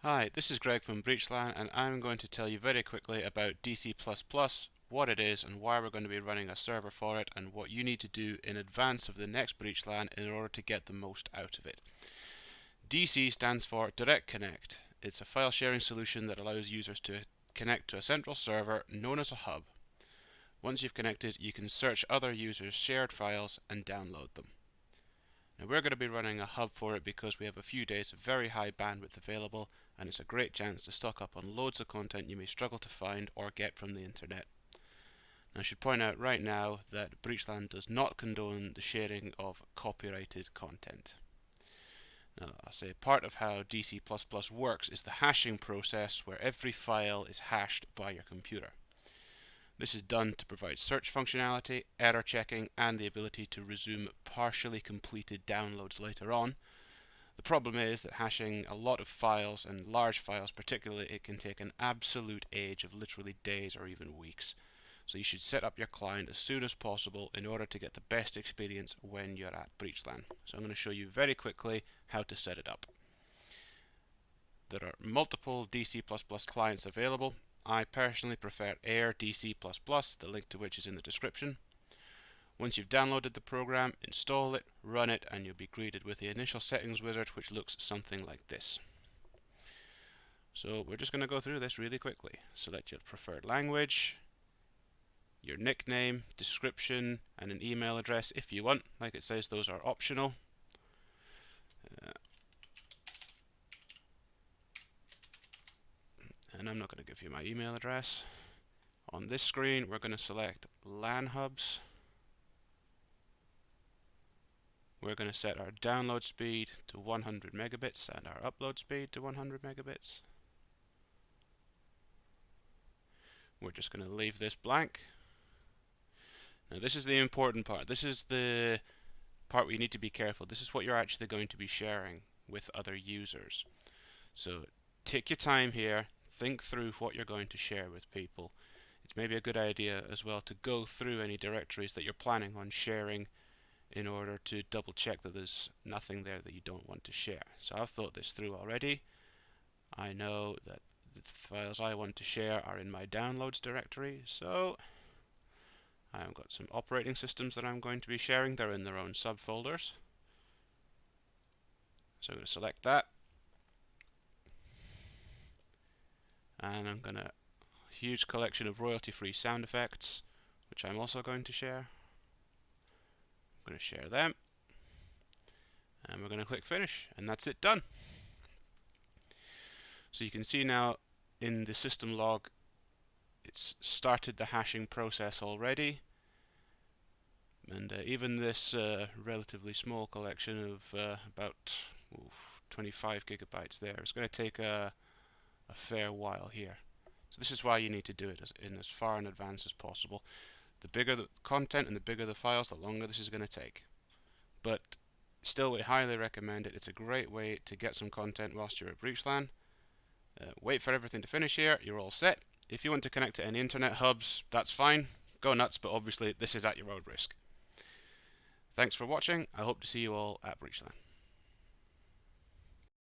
Hi, this is Greg from BreachLAN, and I'm going to tell you very quickly about DC++, what it is and why we're going to be running a server for it, and what you need to do in advance of the next BreachLAN in order to get the most out of it. DC stands for Direct Connect. It's a file sharing solution that allows users to connect to a central server known as a hub. Once you've connected, you can search other users' shared files and download them. Now we're going to be running a hub for it because we have a few days of very high bandwidth available, and it's a great chance to stock up on loads of content you may struggle to find or get from the internet. Now I should point out right now that BreachLAN does not condone the sharing of copyrighted content. Now I'll say part of how DC++ works is the hashing process, where every file is hashed by your computer. This is done to provide search functionality, error checking, and the ability to resume partially completed downloads later on. The problem is that hashing a lot of files, and large files particularly, it can take an absolute age of literally days or even weeks. So you should set up your client as soon as possible in order to get the best experience when you're at BreachLAN. So I'm going to show you very quickly how to set it up. There are multiple DC++ clients available. I personally prefer Air DC++, the link to which is in the description. Once you've downloaded the program, install it, run it, and you'll be greeted with the initial settings wizard, which looks something like this. So we're just going to go through this really quickly. Select your preferred language, your nickname, description, and an email address if you want. Like it says, those are optional. And I'm not going to give you my email address. On this screen, we're going to select LAN hubs. We're going to set our download speed to 100 megabits and our upload speed to 100 megabits. We're just going to leave this blank. Now this is the important part. This is the part where you need to be careful. This is what you're actually going to be sharing with other users. So take your time here. Think through what you're going to share with people. It's maybe a good idea as well to go through any directories that you're planning on sharing in order to double check that there's nothing there that you don't want to share. So I've thought this through already. I know that the files I want to share are in my downloads directory, so I've got some operating systems that I'm going to be sharing. They're in their own subfolders. So I'm going to select that. And I'm going to huge collection of royalty-free sound effects, which I'm also going to share. I'm going to share them, and we're going to click finish, and that's it done. So you can see now in the system log it's started the hashing process already, and even this relatively small collection of about 25 gigabytes there is going to take a fair while here. So this is why you need to do it as far in advance as possible. The bigger the content and the bigger the files, the longer this is going to take. But still, we highly recommend it. It's a great way to get some content whilst you're at BreachLAN. Wait for everything to finish here, you're all set. If you want to connect to any internet hubs, that's fine. Go nuts, but obviously this is at your own risk. Thanks for watching. I hope to see you all at BreachLAN.